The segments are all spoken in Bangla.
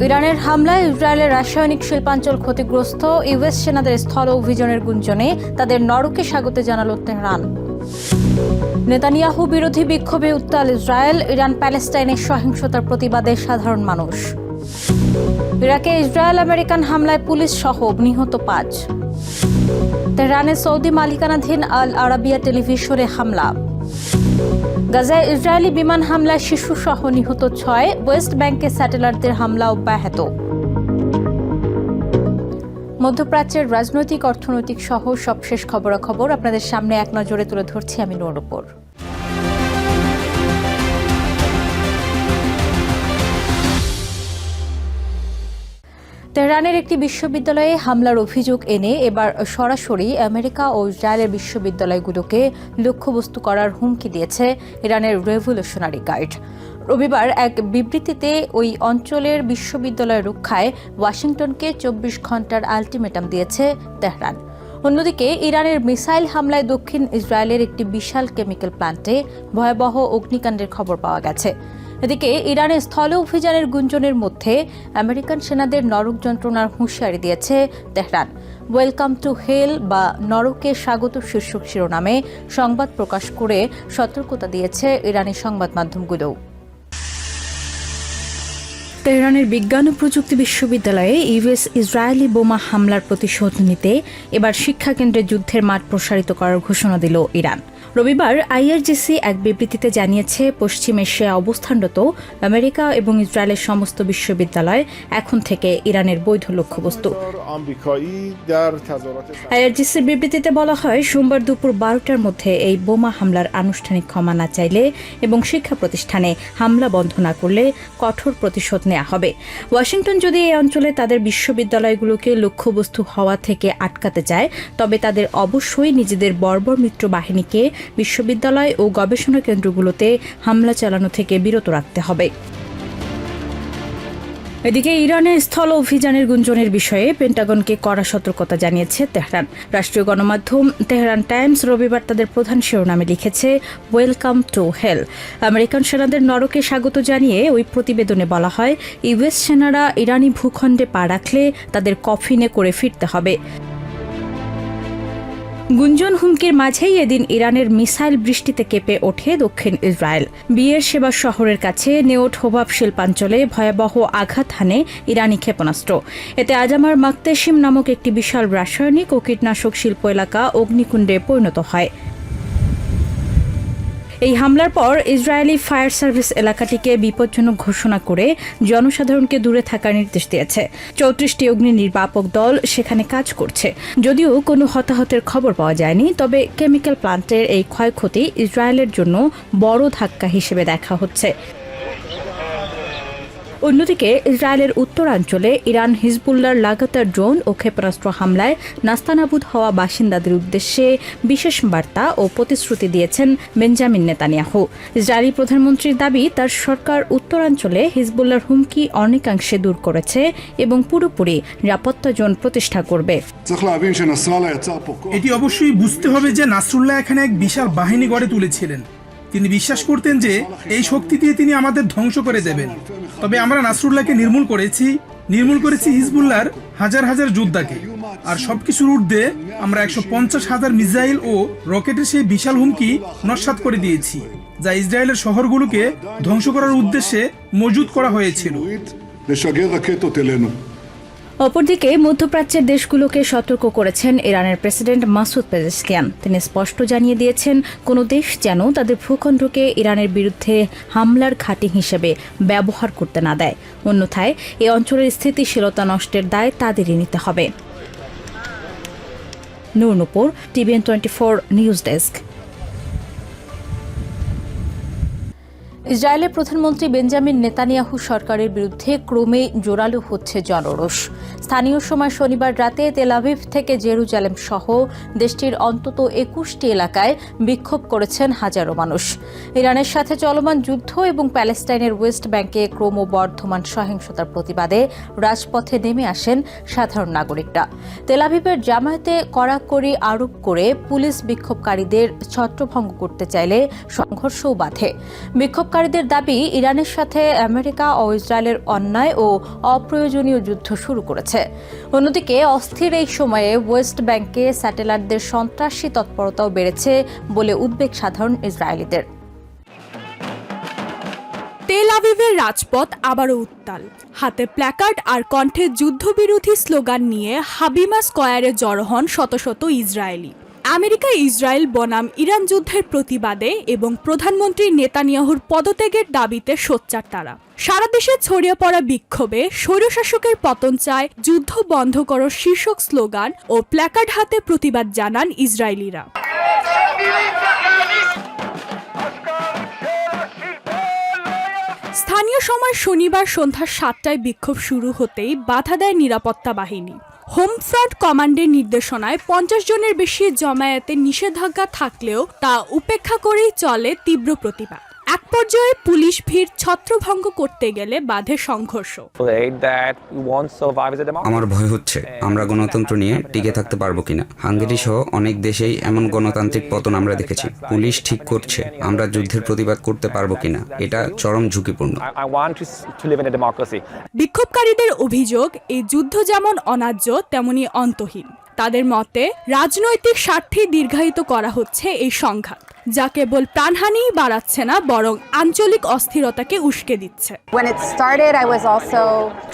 ইরানের হামলায় ইসরায়েলের রাসায়নিক শিল্পাঞ্চল ক্ষতিগ্রস্ত। ইউএস সেনাদের স্থল অভিযানের গুঞ্জনে তাদের নরকে স্বাগত জানালো তেহরান। নেতানিয়াহু বিরোধী বিক্ষোভে উত্তাল ইসরায়েল। ইরান প্যালেস্টাইনের সহিংসতার প্রতিবাদে সাধারণ মানুষ। ইরাকে ইসরায়েল আমেরিকান হামলায় পুলিশ সহ নিহত 5। তেহরানে সৌদি মালিকানাধীন আল আরাবিয়া টেলিভিশনে হামলা। গাজায় ইসরায়েলি বিমান হামলায় শিশুসহ নিহত 6। ওয়েস্ট ব্যাংকে স্যাটেলাইটদের হামলা অব্যাহত। মধ্যপ্রাচ্যের রাজনৈতিক, অর্থনৈতিক সহ সবশেষ খবরাখবর আপনাদের সামনে এক নজরে তুলে ধরছি আমি নূর। তেহরানের একটি বিশ্ববিদ্যালয়ে হামলার অভিযোগ এনে এবার সরাসরি আমেরিকা ও ইসরায়েলের বিশ্ববিদ্যালয়গুলোকে লক্ষ্যবস্তু করার হুমকি দিয়েছে ইরানের রেভলিউশনারি গার্ড। রবিবার এক বিবৃতিতে ওই অঞ্চলের বিশ্ববিদ্যালয় রক্ষায় ওয়াশিংটনকে 24 ঘণ্টার আলটিমেটাম দিয়েছে তেহরান। অন্যদিকে ইরানের মিসাইল হামলায় দক্ষিণ ইসরায়েলের একটি বিশাল কেমিক্যাল প্ল্যান্টে ভয়াবহ অগ্নিকাণ্ডের খবর পাওয়া গেছে। এদিকে ইরানের স্থল অভিযানের গুঞ্জনের মধ্যে আমেরিকান সেনাদের নরক যন্ত্রণার হুঁশিয়ারি দিয়েছে তেহরান। ওয়েলকাম টু হেল বা নরকে স্বাগত শীর্ষক শিরোনামে সংবাদ প্রকাশ করে সতর্কতা দিয়েছে ইরানি সংবাদ মাধ্যমগুলো। তেহরানের বিজ্ঞান ও প্রযুক্তি বিশ্ববিদ্যালয়ে ইউএস ইসরায়েলি বোমা হামলার প্রতিশোধ নিতে এবার শিক্ষাকেন্দ্রে যুদ্ধের মাঠ প্রসারিত করার ঘোষণা দিল ইরান। রবিবার আইআরজিসি এক বিবৃতিতে জানিয়েছে, পশ্চিম এশিয়ায় অবস্থানরত আমেরিকা এবং ইসরায়েলের সমস্ত বিশ্ববিদ্যালয় এখন থেকে ইরানের বৈধ লক্ষ্যবস্তু। আইআরজিসির বিবৃতিতে বলা হয়, সোমবার দুপুর 12টার মধ্যে এই বোমা হামলার আনুষ্ঠানিক ক্ষমা না চাইলে এবং শিক্ষা প্রতিষ্ঠানে হামলা বন্ধ না করলে কঠোর প্রতিশোধ নেওয়া হবে। ওয়াশিংটন যদি এই অঞ্চলে তাদের বিশ্ববিদ্যালয়গুলোকে লক্ষ্যবস্তু হওয়া থেকে আটকাতে চায়, তবে তাদের অবশ্যই নিজেদের বর্বর মিত্র বাহিনীকে বিশ্ববিদ্যালয় ও গবেষণা কেন্দ্রগুলোতে হামলা চালানো থেকে বিরত রাখতে হবে। এদিকে ইরানের স্থল অভিযানের গুঞ্জনের বিষয়ে পেন্টাগনকে কড়া সতর্কতা জানিয়েছে তেহরান। রাষ্ট্রীয় গণমাধ্যম তেহরান টাইমস রবিবার তাদের প্রধান শিরোনামে লিখেছে, ওয়েলকাম টু হেল। আমেরিকান সেনাদের নরকে স্বাগত জানিয়ে ওই প্রতিবেদনে বলা হয়, ইউএস সেনারা ইরানি ভূখণ্ডে পা রাখলে তাদের কফিনে করে ফিরতে হবে। গুঞ্জন হুমকির মাঝেই এদিন ইরানের মিসাইল বৃষ্টিতে কেঁপে ওঠে দক্ষিণ ইসরায়েল। বিয়ের সেবা শহরের কাছে নেওট হোবাব শিল্পাঞ্চলে ভয়াবহ আঘাত হানে ইরানি ক্ষেপণাস্ত্র। এতে আজামার মাকতেশিম নামক একটি বিশাল রাসায়নিক ও কীটনাশক শিল্প এলাকা অগ্নিকুণ্ডে পরিণত হয়। এই হামলার পর ইসরায়েলি ফায়ার সার্ভিস এলাকাটিকে বিপজ্জনক ঘোষণা করে জনসাধারণকে দূরে থাকার নির্দেশ দিয়েছে। 34টি অগ্নি নির্বাপক দল সেখানে কাজ করছে। যদিও কোনো হতাহতের খবর পাওয়া যায়নি, তবে কেমিক্যাল প্ল্যান্টের এই ক্ষয়ক্ষতি ইসরায়েলের জন্য বড় ধাক্কা হিসেবে দেখা হচ্ছে। অন্যদিকে ইসরায়েলের উত্তরাঞ্চলে ইরান হিজবুল্লাহর লাগাতার ড্রোন ও ক্ষেপণাস্ত্র হামলায় নাস্তানাবুদ হওয়া বাসিন্দাদের উদ্দেশ্যে বিশেষ বার্তা ও প্রতিশ্রুতি দিয়েছেন বেঞ্জামিন নেতানিয়াহু। ইসরায়েলি প্রধানমন্ত্রীর দাবি, তার সরকার উত্তরাঞ্চলে হিজবুল্লাহর হুমকি অনেকাংশে দূর করেছে এবং পুরোপুরি নিরাপত্তা জোন প্রতিষ্ঠা করবে। এটি অবশ্যই বুঝতে হবে যে নাসরুল্লাহ এখানে এক বিশাল বাহিনী গড়ে তুলেছিলেন। তিনি বিশ্বাস করতেন যে এই শক্তি দিয়ে তিনি আমাদের ধ্বংস করে দেবেন। তবে আমরা নাসরুল্লাহকে নির্মূল করেছি হিজবুল্লাহর হাজার হাজার যোদ্ধাকে। আর সবকিছুর ঊর্ধ্বে আমরা 150,000 মিসাইল ও রকেটের সেই বিশাল হুমকি নস্যাৎ করে দিয়েছি, যা ইসরায়েলের শহরগুলোকে ধ্বংস করার উদ্দেশ্যে মজুত করা হয়েছিল। অপরদিকে মধ্যপ্রাচ্যের দেশগুলোকে সতর্ক করেছেন ইরানের প্রেসিডেন্ট মাসুদ পেজেশকিয়ান। তিনি স্পষ্ট জানিয়ে দিয়েছেন, কোনো দেশ যেন তাদের ভূখণ্ডকে ইরানের বিরুদ্ধে হামলার ঘাঁটি হিসেবে ব্যবহার করতে না দেয়। অন্যথায় এই অঞ্চলের স্থিতিশীলতা নষ্টের দায় তাদেরই নিতে হবে। নূর, টিভিএন 24 নিউজ ডেস্ক। ইসরায়েলের প্রধানমন্ত্রী বেঞ্জামিন নেতানিয়াহু সরকারের বিরুদ্ধে ক্রমে জোরালো হচ্ছে জনরোষ। স্থানীয় সময় শনিবার রাতে তেল আভিভ থেকে জেরুজালেম সহ দেশটির অন্তত 21টি এলাকায় বিক্ষোভ করেছেন হাজারো মানুষ। ইরানের সাথে চলমান যুদ্ধ এবং প্যালেস্টাইনের ওয়েস্ট ব্যাংকে ক্রমবর্ধমান সহিংসতার প্রতিবাদে রাজপথে নেমে আসেন সাধারণ নাগরিকরা। তেল আভিভের জামায়াতে কড়াকড়ি আরোপ করে পুলিশ বিক্ষোভকারীদের ছত্রভঙ্গ করতে চাইলে সংঘর্ষও বাধে। বিক্ষোভকারী বিক্ষোভকারীদের দাবি, ইরানের সাথে আমেরিকা ও ইসরায়েলের অন্যায় ও অপ্রয়োজনীয় যুদ্ধ শুরু করেছে। অন্যদিকে অস্থির এই সময়ে ওয়েস্ট ব্যাংকে স্যাটেলাইটদের সন্ত্রাসী তৎপরতাও বেড়েছে বলে উদ্বেগ সাধারণ ইসরায়েলিদের। তেল আভিভের রাজপথ আবারও উত্তাল। হাতে প্ল্যাকার্ড আর কণ্ঠে যুদ্ধবিরোধী স্লোগান নিয়ে হাবিমা স্কয়ারে জড়ো হন শত শত ইসরায়েলি। আমেরিকা ইসরায়েল বনাম ইরান যুদ্ধের প্রতিবাদে এবং প্রধানমন্ত্রী নেতানিয়াহুর পদত্যাগের দাবিতে সোচ্চার তারা। সারা দেশে ছড়িয়ে পড়া বিক্ষোভে স্বৈরশাসকের পতন চায়, যুদ্ধ বন্ধ করো শীর্ষক স্লোগান ও প্ল্যাকার্ড হাতে প্রতিবাদ জানান ইসরায়েলিরা। স্থানীয় সময় শনিবার সন্ধ্যা 7টায় বিক্ষোভ শুরু হতেই বাধা দেয় নিরাপত্তা বাহিনী। হোম ফ্রন্ট কমান্ডের নির্দেশনায় 50 জনের বেশি জমায়েতে নিষেধাজ্ঞা থাকলেও তা উপেক্ষা করেই চলে তীব্র প্রতিবাদ। এক পর্যায়ে পুলিশ ভিড় ছত্রভঙ্গ করতে গেলে বাধে সংঘর্ষ। আমার ভয় হচ্ছে আমরা গণতন্ত্র নিয়ে টিকে থাকতে পারবো কিনা। হাঙ্গেরি সহ অনেক দেশেই এমন গণতান্ত্রিক পতন আমরা দেখেছি। পুলিশ ঠিক করছে আমরা যুদ্ধের প্রতিবাদ করতে পারবো কিনা। এটা চরম ঝুঁকিপূর্ণ। বিক্ষোভকারীদের অভিযোগ, এই যুদ্ধ যেমন অন্যায্য তেমনি অন্তহীন। তাদের মতে রাজনৈতিক স্বার্থে দীর্ঘায়িত করা হচ্ছে এই সংঘাত, যা কেবল প্রাণহানিই বাড়াচ্ছে না বরং আঞ্চলিক অস্থিরতাকে উস্কে দিচ্ছে।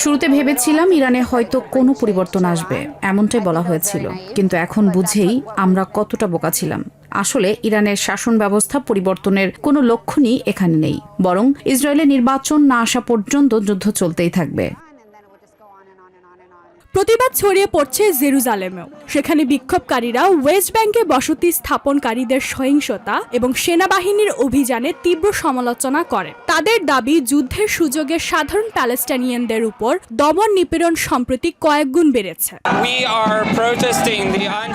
শুরুতে ভেবেছিলাম ইরানে হয়তো কোনো পরিবর্তন আসবে, এমনটাই বলা হয়েছিল, কিন্তু এখন বুঝেই আমরা কতটা বোকা ছিলাম। আসলে ইরানের শাসন ব্যবস্থা পরিবর্তনের কোনো লক্ষণই এখানে নেই, বরং ইসরায়েলের নির্বাচন না আসা পর্যন্ত যুদ্ধ চলতেই থাকবে। প্রতিবাদ ছড়িয়ে পড়ছে জেরুজালেমেও। সেখানে বিক্ষোভকারীরা ওয়েস্ট ব্যাংকে বসতি স্থাপনকারীদের সহিংসতা এবং সেনাবাহিনীর অভিযানে তীব্র সমালোচনা করে। তাদের দাবি, যুদ্ধের সুযোগে সাধারণ প্যালেস্টাইনিয়ানদের উপর দমন নিপীড়ন সম্প্রতি কয়েকগুণ বেড়েছে।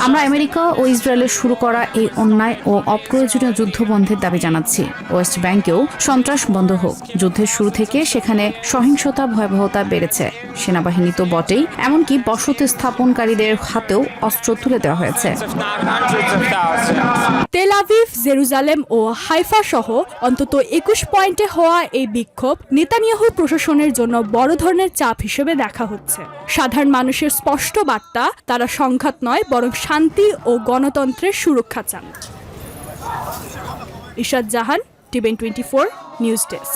আমরা আমেরিকা ও ইসরায়েলের শুরু করা এই অন্যায় ও অপ্রয়োজনীয় যুদ্ধ বন্ধের দাবি জানাচ্ছি। ওয়েস্ট ব্যাংকেও সন্ত্রাস বন্ধ হোক। যুদ্ধের শুরু থেকে সেখানে সহিংসতা ভয়াবহতা বেড়েছে। সেনাবাহিনী তো বটেই, এমনকি বসতি স্থাপনকারীদের হাতেও অস্ত্র তুলে দেওয়া হয়েছে। তেল আভিভ, জেরুজালেম ও হাইফা সহ অন্তত 21 পয়েন্টে হওয়া এই বিক্ষোভ নেতানিয়াহুর প্রশাসনের জন্য বড় ধরনের চাপ হিসেবে দেখা হচ্ছে। সাধারণ মানুষের স্পষ্ট বার্তা, তারা সংঘাত নয় বরং শান্তি ও গণতন্ত্রের সুরক্ষা চান। ইশাদ জাহান, টিভেন 24 নিউজ ডেস্ক।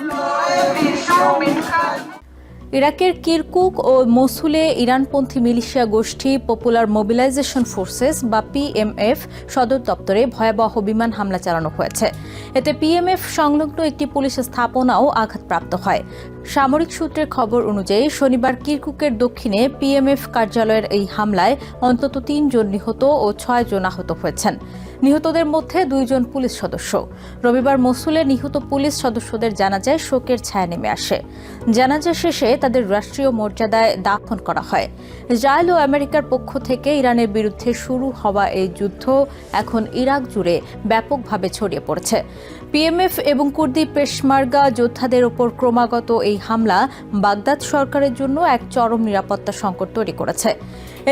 ইরাকের কিরকুক ও মসুলে ইরানপন্থী মিলিশিয়া গোষ্ঠী পপুলার মোবিলাইজেশন ফোর্সেস বা পিএমএফ সদর দপ্তরে ভয়াবহ বিমান হামলা চালানো হয়েছে। এতে পিএমএফ সংলগ্ন একটি পুলিশ স্থাপনাও আঘাতপ্রাপ্ত হয়। সামরিক সূত্রের খবর অনুযায়ী শনিবার কিরকুকের দক্ষিণে পিএমএফ কার্যালয়ের এই হামলায় অন্তত 3 জন নিহত ও 6 জন আহত হয়েছেন। নিহতদের মধ্যে 2 জন পুলিশ সদস্য। রবিবার মসুলে নিহত পুলিশ সদস্যদের জানাজায় শোকের ছায়া নেমে আসে। জানাজা শেষে তাদের রাষ্ট্রীয় মর্যাদায় দাফন করা হয়। ইসরায়েল ও আমেরিকার পক্ষ থেকে ইরানের বিরুদ্ধে শুরু হওয়া এই যুদ্ধ এখন ইরাক জুড়ে ব্যাপকভাবে ছড়িয়ে পড়েছে। পিএমএফ এবং কুর্দি পেশমার্গা যোদ্ধাদের ওপর ক্রমাগত এই হামলা বাগদাদ সরকারের জন্য এক চরম নিরাপত্তা সংকট তৈরি করেছে।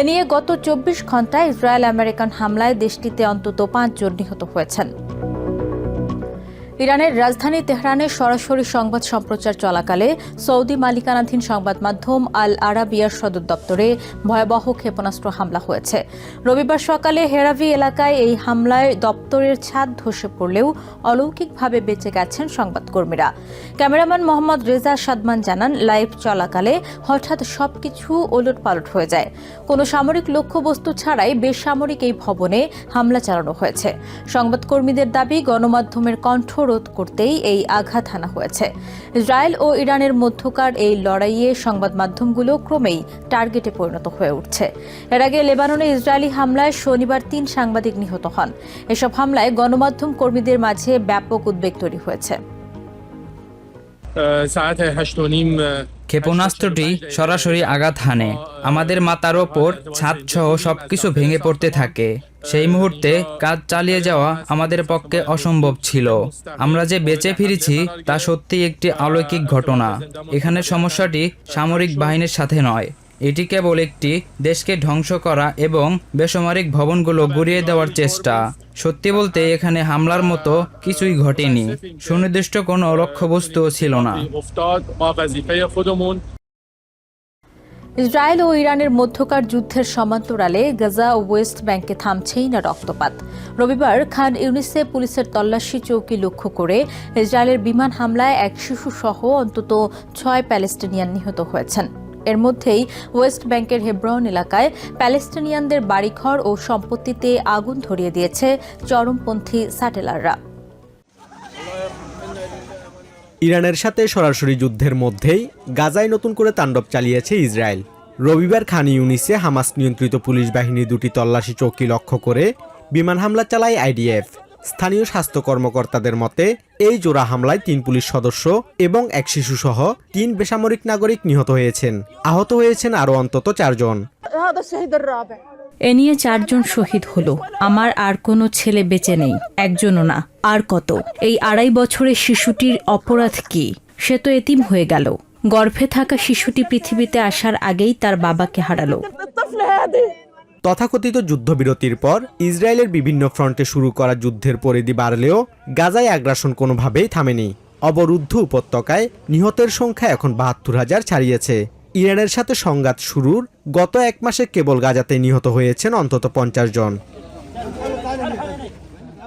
এ নিয়ে গত 24 ঘণ্টায় ইসরায়েল আমেরিকান হামলায় দেশটিতে অন্তত 5 জন নিহত হয়েছেন। ইরানের রাজধানী তেহরানে সরাসরি সংবাদ সম্প্রচার চলাকালে সৌদি মালিকানাধীন সংবাদ মাধ্যম আল আরাবিয়ার সদর দপ্তরে ভয়াবহ ক্ষেপণাস্ত্র হামলা হয়েছে। রবিবার সকালে হেরাভি এলাকায় এই হামলায় দপ্তরের ছাদ ধসে পড়লেও অলৌকিকভাবে বেঁচে গেছেন সংবাদকর্মীরা। ক্যামেরাম্যান মোহাম্মদ রেজা সাদমান জানান, লাইভ চলাকালে হঠাৎ সবকিছু ওলটপালট হয়ে যায়। কোনো সামরিক লক্ষ্যবস্তু ছাড়াই বেসামরিক এই ভবনে হামলা চালানো হয়েছে। সংবাদকর্মীদের দাবি, গণমাধ্যমের কণ্ঠ রোধ করতেই এই আঘাত হানা হয়েছে। ইসরায়েল ও ইরানের মধ্যকার এই লড়াইয়ে সংবাদ মাধ্যমগুলো ক্রমেই টার্গেটে পরিণত হয়ে উঠছে। এর আগে লেবাননে ইসরায়েলি হামলায় শনিবার 3 সাংবাদিক নিহত হন। এসব হামলায় গণমাধ্যম কর্মীদের মাঝে ব্যাপক উদ্বেগ তৈরি হয়েছে। ক্ষেপণাস্ত্রটি সরাসরি আঘাত হানে। আমাদের মাথার ওপর ছাদসহ সবকিছু ভেঙে পড়তে থাকে। সেই মুহূর্তে কাজ চালিয়ে যাওয়া আমাদের পক্ষে অসম্ভব ছিল। আমরা যে বেঁচে ফিরেছি তা সত্যি একটি অলৌকিক ঘটনা। এখানে সমস্যাটি সামরিক বাহিনীর সাথে নয়, এটি কেবল একটি দেশকে ধ্বংস করা এবং বেসামরিক ভবনগুলো গুড়িয়ে দেওয়ার চেষ্টা। সত্যি বলতে এখানে হামলার মতো কিছুই ঘটেনি, সুনির্দিষ্ট কোনো লক্ষ্যবস্তুও ছিল না। ইসরায়েল ও ইরানের মধ্যকার যুদ্ধের সমান্তরালে গাজা ও ওয়েস্ট ব্যাংকে থামছেই না রক্তপাত। রবিবার খান ইউনিসে পুলিশের তল্লাশি চৌকি লক্ষ্য করে ইসরায়েলের বিমান হামলায় এক শিশুসহ অন্তত 6 প্যালেস্টিনিয়ান নিহত হয়েছেন। এর মধ্যেই ওয়েস্ট ব্যাংকের হেব্রন এলাকায় প্যালেস্টিনিয়ানদের বাড়িঘর ও সম্পত্তিতে আগুন ধরিয়ে দিয়েছে চরমপন্থী স্যাটেলাররা। ইরানের সাথে সরাসরি যুদ্ধের মধ্যেই গাজায় নতুন করে তাণ্ডব চালিয়েছে ইসরায়েল। রবিবার খান ইউনিসে হামাস নিয়ন্ত্রিত পুলিশ বাহিনীর 2টি তল্লাশি চৌকি লক্ষ্য করে বিমান হামলা চালায় আইডিএফ। স্থানীয় স্বাস্থ্য কর্মকর্তাদের মতে এই জোড়া হামলায় 3 পুলিশ সদস্য এবং এক শিশুসহ 3 বেসামরিক নাগরিক নিহত হয়েছেন। আহত হয়েছেন আরও অন্তত 4 জন। এ নিয়ে 4 জন শহীদ হলো। আমার আর কোনো ছেলে বেঁচে নেই, একজনও না। আর কত? এই 2.5 বছরের শিশুটির অপরাধ কি? সে তো এতিম হয়ে গেল। গর্ভে থাকা শিশুটি পৃথিবীতে আসার আগেই তার বাবাকে হারালো। তথাকথিত যুদ্ধবিরতির পর ইসরায়েলের বিভিন্ন ফ্রন্টে শুরু করা যুদ্ধের পরিধি বাড়লেও গাজায় আগ্রাসন কোনোভাবেই থামেনি। অবরুদ্ধ উপত্যকায় নিহতের সংখ্যা এখন 72,000 ছাড়িয়েছে। ইরানের সাথে সংঘাত শুরুর গত 1 মাসে কেবল গাজাতে নিহত হয়েছেন অন্তত 50 জন।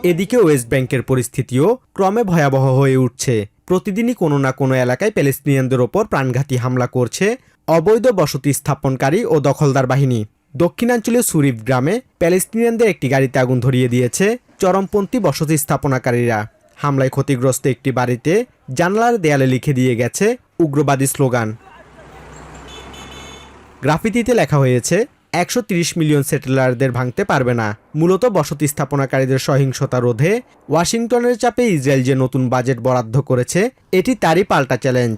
এদিকে ওয়েস্ট ব্যাংকের পরিস্থিতিও ক্রমে ভয়াবহ হয়ে উঠছে। প্রতিদিনই কোনো না কোনো এলাকায় প্যালেস্টিনিয়ানদের ওপর প্রাণঘাতী হামলা করছে অবৈধ বসতি স্থাপনকারী ও দখলদার বাহিনী। দক্ষিণাঞ্চলীয় সুরিফ গ্রামে প্যালেস্টিনিয়ানদের একটি গাড়িতে আগুন ধরিয়ে দিয়েছে চরমপন্থী বসতি স্থাপনাকারীরা। হামলায় ক্ষতিগ্রস্ত একটি বাড়িতে জানালার দেয়ালে লিখে দিয়ে গেছে উগ্রবাদী স্লোগান। গ্রাফিতিতে লেখা হয়েছে 130 মিলিয়ন সেটেলারদের ভাঙতে পারবে না। মূলত বসতি স্থাপনাকারীদের সহিংসতা রোধে ওয়াশিংটনের চাপে ইসরায়েল যে নতুন বাজেট বরাদ্দ করেছে এটি তারই পাল্টা চ্যালেঞ্জ।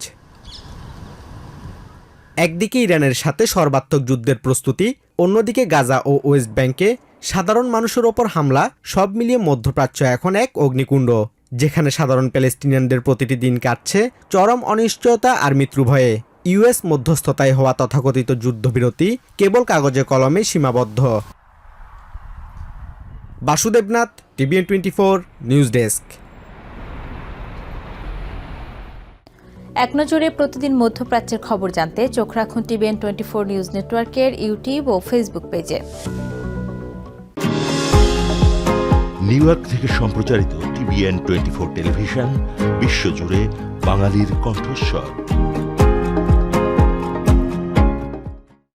একদিকে ইরানের সাথে সর্বাত্মক যুদ্ধের প্রস্তুতি, অন্যদিকে গাজা ও ওয়েস্ট ব্যাংকে সাধারণ মানুষের ওপর হামলা, সব মিলিয়ে মধ্যপ্রাচ্য এখন এক অগ্নিকুণ্ড, যেখানে সাধারণ প্যালেস্টিনিয়ানদের প্রতিটি দিন কাটছে চরম অনিশ্চয়তা আর মৃত্যুভয়ে। ইউএস মধ্যস্থতায় হওয়া তথাকথিত যুদ্ধবিরতি কেবল কাগজে কলমে সীমাবদ্ধ। Basudebnath, TVN 24 news desk. এক নজরে প্রতিদিন মধ্যপ্রাচ্যের খবর জানতে চোখ রাখুন TVN 24 নিউজ নেটওয়ার্কের ইউটিউব ও ফেসবুক পেজে। নিউ ইয়র্ক থেকে সম্প্রচারিত TVN 24 টেলিভিশন বিশ্বজুড়ে বাঙালির কণ্ঠস্বর।